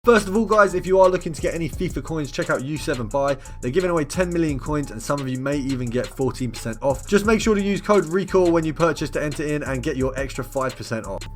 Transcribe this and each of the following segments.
First of all, guys, if you are looking to get any FIFA coins, check out U7 Buy. They're giving away 10 million coins and some of you may even get 14% off. Just make sure to use code RECALL when you purchase to enter in and get your extra 5% off.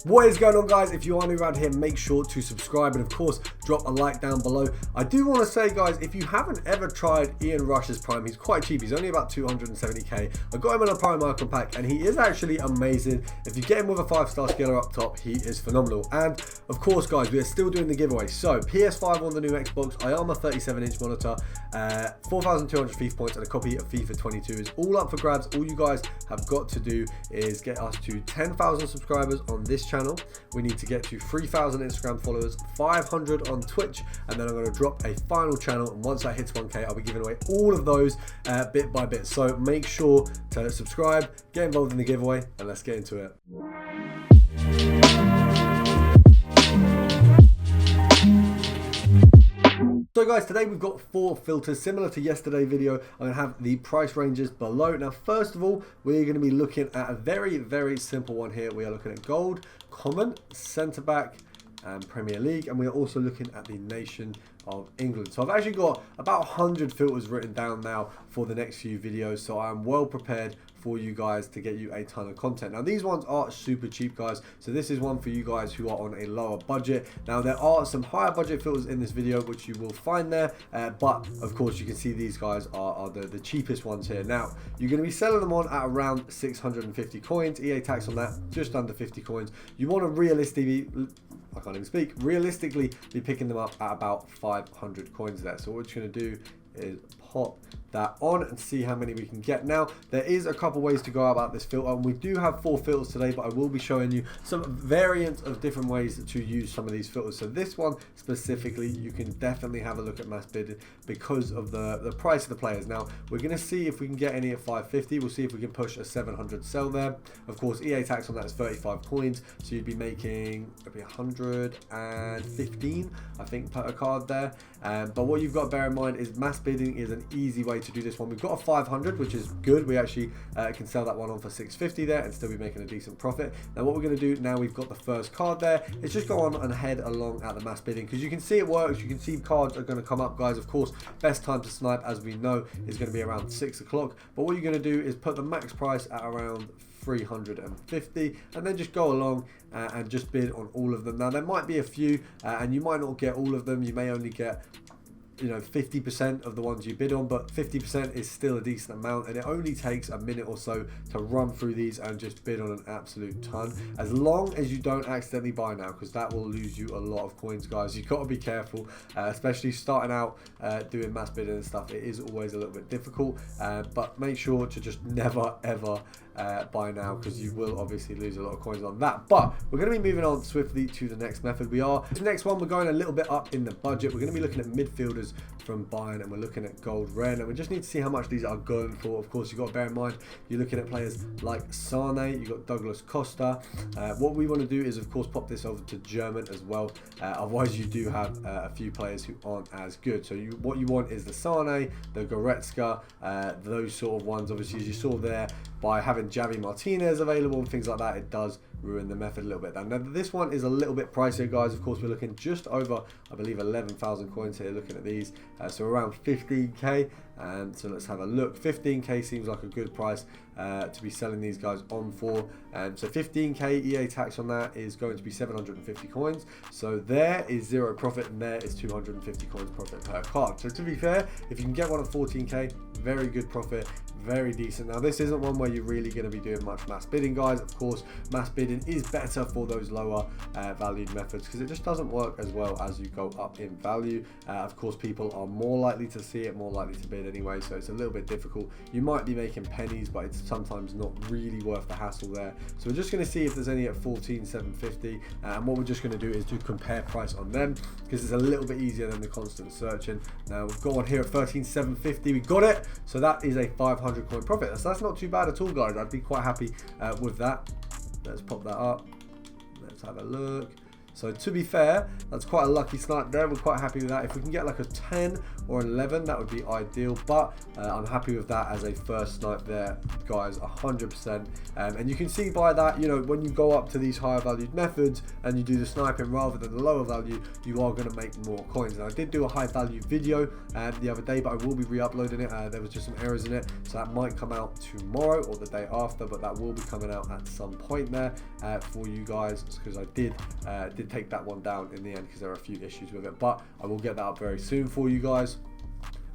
What is going on, guys? If you are new around here, make sure to subscribe and of course drop a like down below. I do want to say, guys, if you haven't ever tried Ian Rush's Prime, he's quite cheap. He's only about 270k. I got him in a Prime Icon pack and he is actually amazing. If you get him with a 5-star skiller up top, he is phenomenal. And of course, guys, we are still doing the giveaway. So PS5 on the new Xbox, I am a 37-inch monitor, 4,200 FIFA points and a copy of FIFA 22 is all up for grabs. All you guys have got to do is get us to 10,000 subscribers on this channel. We need to get to 3,000 Instagram followers, 500 on Twitch, and then I'm going to drop a final channel, and once that hits 1k, I'll be giving away all of those bit by bit. So make sure to subscribe, get involved in the giveaway, and let's get into it. So guys, today we've got 4 filters similar to yesterday's video. I'm going to have the price ranges below. Now, first of all, we're going to be looking at a very simple one here. We are looking at gold, common, centre back, and Premier League, and we're also looking at the nation of England. So I've actually got about 100 filters written down now for the next few videos, so I'm well prepared for you guys to get you a ton of content. Now these ones are super cheap, guys, so this is one for you guys who are on a lower budget. Now there are some higher budget filters in this video which you will find there, but of course you can see these guys are the cheapest ones here. Now you're going to be selling them on at around 650 coins, EA tax on that just under 50 coins. You want to realistically be picking them up at about 500 coins there. So what we're just going to do is pop that on and see how many we can get. Now there is a couple ways to go about this filter, and we do have 4 filters today, but I will be showing you some variants of different ways to use some of these filters. So this one specifically, you can definitely have a look at mass bidding because of the price of the players. Now we're going to see if we can get any at 550. We'll see if we can push a 700 sell there. Of course, EA tax on that is 35 coins, so you'd be making maybe 115, I think, per card there. But what you've got to bear in mind is mass bidding is an easy way to do this one. We've got a 500, which is good. We actually can sell that one on for 650 there and still be making a decent profit. Now what we're going to do, now we've got the first card there, is just go on and head along at the mass bidding, because you can see it works. You can see cards are going to come up, guys. Of course, best time to snipe, as we know, is going to be around 6 o'clock. But what you're going to do is put the max price at around 350 and then just go along and just bid on all of them. Now there might be a few and you might not get all of them. You may only get 50% of the ones you bid on, but 50% is still a decent amount, and it only takes a minute or so to run through these and just bid on an absolute ton, as long as you don't accidentally buy now, because that will lose you a lot of coins, guys. You've got to be careful, especially starting out doing mass bidding and stuff. It is always a little bit difficult, but make sure to just never ever buy now, because you will obviously lose a lot of coins on that. But we're going to be moving on swiftly to the next method. This next one, we're going a little bit up in the budget. We're going to be looking at midfielders from Bayern, and we're looking at gold rare. And we just need to see how much these are going for. Of course, you've got to bear in mind you're looking at players like Sane, you've got Douglas Costa. What we want to do is of course pop this over to German as well, otherwise you do have a few players who aren't as good. So what you want is the Sane, the Goretzka, those sort of ones. Obviously, as you saw there, by having Javi Martinez available and things like that, it does ruin the method a little bit. Now this one is a little bit pricier, guys. Of course, we're looking just over, I believe, 11,000 coins here looking at these, so around 15k. So let's have a look. 15k seems like a good price to be selling these guys on for. So 15k EA tax on that is going to be 750 coins. So there is 0 profit, and there is 250 coins profit per card. So to be fair, if you can get one at 14k, very good profit, very decent. Now this isn't one where you're really going to be doing much mass bidding, guys. Of course, mass bidding is better for those lower valued methods, because it just doesn't work as well as you go up in value. Of course, people are more likely to see it, more likely to bid anyway, so it's a little bit difficult. You might be making pennies, but it's sometimes not really worth the hassle there. So we're just going to see if there's any at 14,750, and what we're just going to do is do compare price on them, because it's a little bit easier than the constant searching. Now we've got one here at 13,750. We got it, so that is a 500 coin profit. So that's not too bad at all, guys. I'd be quite happy with that. Let's pop that up. Let's have a look. So to be fair, that's quite a lucky snipe there. We're quite happy with that. If we can get like a 10 or an 11, that would be ideal. But I'm happy with that as a first snipe there, guys, 100%. And you can see by that, you know, when you go up to these higher valued methods and you do the sniping rather than the lower value, you are going to make more coins. And I did do a high value video the other day, but I will be re-uploading it. There was just some errors in it, so that might come out tomorrow or the day after, but that will be coming out at some point there for you guys, because I did take that one down in the end because there are a few issues with it, but I will get that up very soon for you guys.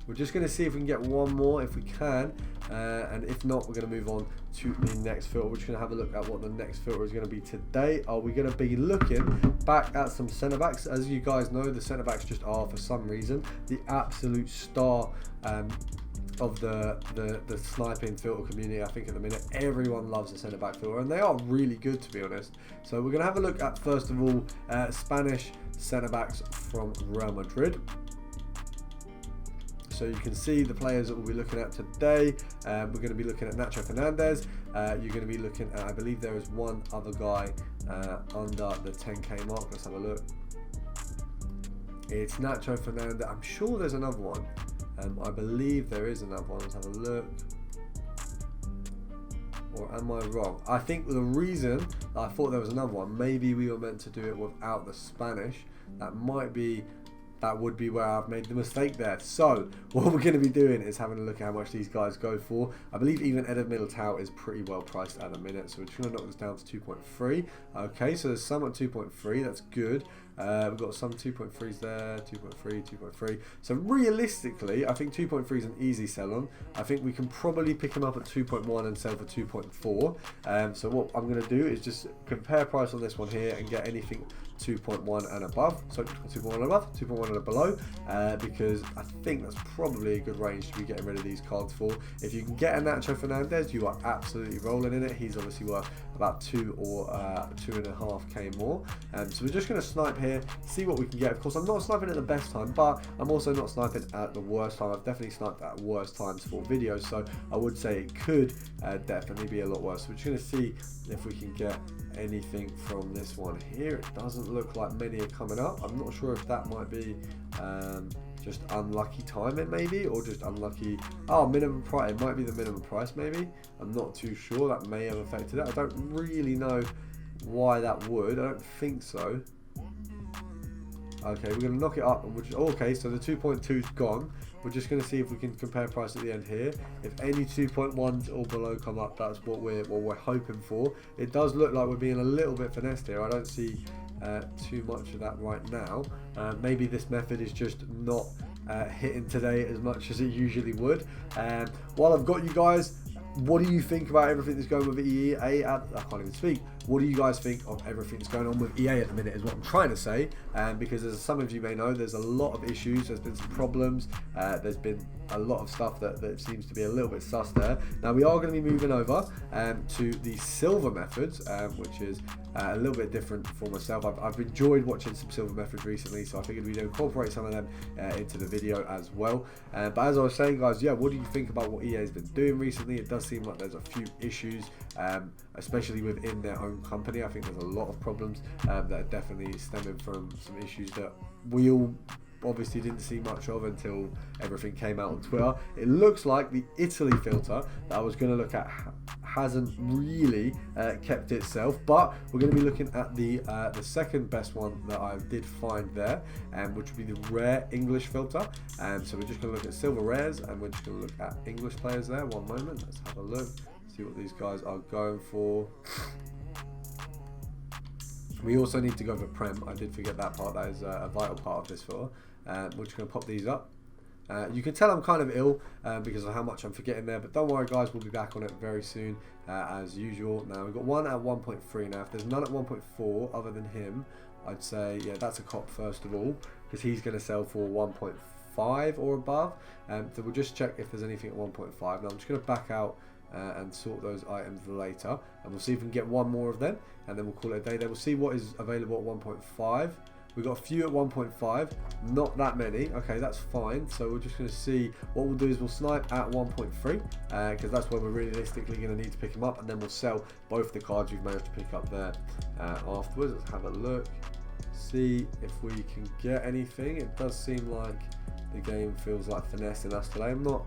We're just going to see if we can get one more if we can, and if not, we're going to move on to the next filter. We're just going to have a look at what the next filter is going to be today. Are we going to be looking back at some centre backs? As you guys know, the centre backs just are, for some reason, the absolute star of the sniping filter community. I think at the minute everyone loves the centre back filter, and they are really good, to be honest. So we're going to have a look at, first of all, Spanish centre backs from Real Madrid. So you can see the players that we'll be looking at today. We're going to be looking at Nacho Fernandez. You're going to be looking at, I believe there is one other guy under the 10k mark. Let's have a look. It's Nacho Fernandez. I'm sure there's another one. I believe there is another one. Let's have a look. Or am I wrong? I think the reason I thought there was another one, maybe we were meant to do it without the Spanish. That would be where I've made the mistake there. So what we're going to be doing is having a look at how much these guys go for. I believe even Eder Militao is pretty well priced at the minute, so we're just going to knock this down to 2.3. Okay, so there's some at 2.3. That's good. We've got some 2.3s there, 2.3, 2.3. So realistically, I think 2.3 is an easy sell on. I think we can probably pick him up at 2.1 and sell for 2.4. So what I'm going to do is just compare price on this one here and get anything 2.1 and above. So 2.1 and above, 2.1 and below, because I think that's probably a good range to be getting rid of these cards for. If you can get a Nacho Fernandez, you are absolutely rolling in it. He's obviously worth about 2 or 2.5k more. So we're just going to snipe here, see what we can get. Of course, I'm not sniping at the best time, but I'm also not sniping at the worst time. I've definitely sniped at worse times for videos, so I would say it could definitely be a lot worse. So we're just going to see if we can get anything from this one here. It doesn't look like many are coming up. I'm not sure if that might be just unlucky timing maybe, or just unlucky, minimum price. It might be the minimum price maybe. I'm not too sure. That may have affected it. I don't really know why that would. I don't think so. Okay, we're going to knock it up, and we're just, okay, so the 2.2 is gone. We're just going to see if we can compare price at the end here. If any 2.1s or below come up, that's what we're hoping for. It does look like we're being a little bit finessed here. I don't see too much of that right now. Maybe this method is just not hitting today as much as it usually would. While I've got you guys, what do you think about everything that's going with EA? I can't even speak. What do you guys think of everything that's going on with EA at the minute is what I'm trying to say. Because as some of you may know, there's a lot of issues. There's been some problems. There's been a lot of stuff that seems to be a little bit sus there. Now we are going to be moving over to the silver methods, which is a little bit different for myself. I've enjoyed watching some silver methods recently, so I figured we'd incorporate some of them into the video as well. But as I was saying, guys, yeah, what do you think about what EA has been doing recently? It does seem like there's a few issues, especially within their own company. I think there's a lot of problems that are definitely stemming from some issues that we all obviously didn't see much of until everything came out on Twitter. It looks like the Italy filter that I was going to look at hasn't really kept itself, but we're going to be looking at the second best one that I did find there, which would be the rare English filter. So we're just going to look at silver rares, and we're just going to look at English players there. One moment, let's have a look, see what these guys are going for. We also need to go for Prem. I did forget that part. That is a vital part of this filter. We're just going to pop these up. You can tell I'm kind of ill because of how much I'm forgetting there, but don't worry guys, we'll be back on it very soon as usual. Now we've got one at 1.3 now. If there's none at 1.4 other than him, I'd say, yeah, that's a cop first of all, because he's going to sell for 1.5 or above. So we'll just check if there's anything at 1.5. Now I'm just going to back out and sort those items later, and we'll see if we can get one more of them, and then we'll call it a day there. We'll see what is available at 1.5. We've got a few at 1.5, not that many. Okay, that's fine. So we're just going to see, what we'll do is we'll snipe at 1.3 because that's where we're realistically going to need to pick them up, and then we'll sell both the cards we've managed to pick up there afterwards. Let's have a look, see if we can get anything. It does seem like the game feels like finessing us today. I'm not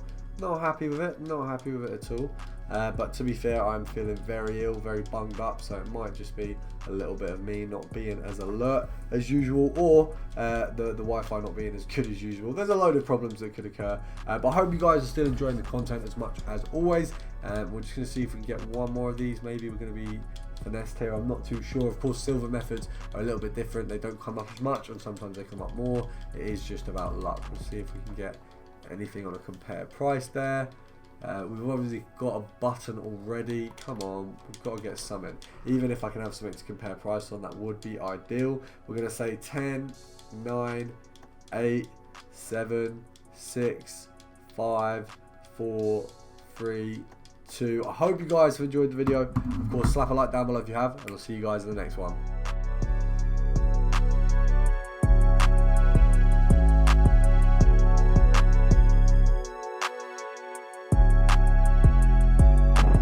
happy with it, not happy with it at all. But to be fair, I'm feeling very ill, very bunged up, so it might just be a little bit of me not being as alert as usual, or the Wi-Fi not being as good as usual. There's a load of problems that could occur, but I hope you guys are still enjoying the content as much as always. We're just going to see if we can get one more of these. Maybe we're going to be finessed here, I'm not too sure. Of course, silver methods are a little bit different. They don't come up as much, and sometimes they come up more. It is just about luck. We'll see if we can get anything on a compare price there. We've obviously got a button already. Come on, we've got to get something. Even if I can have something to compare price on, that would be ideal. We're going to say 10, 9, 8, 7, 6, 5, 4, 3, 2. I hope you guys have enjoyed the video. Of course, slap a like down below if you have, and I'll see you guys in the next one.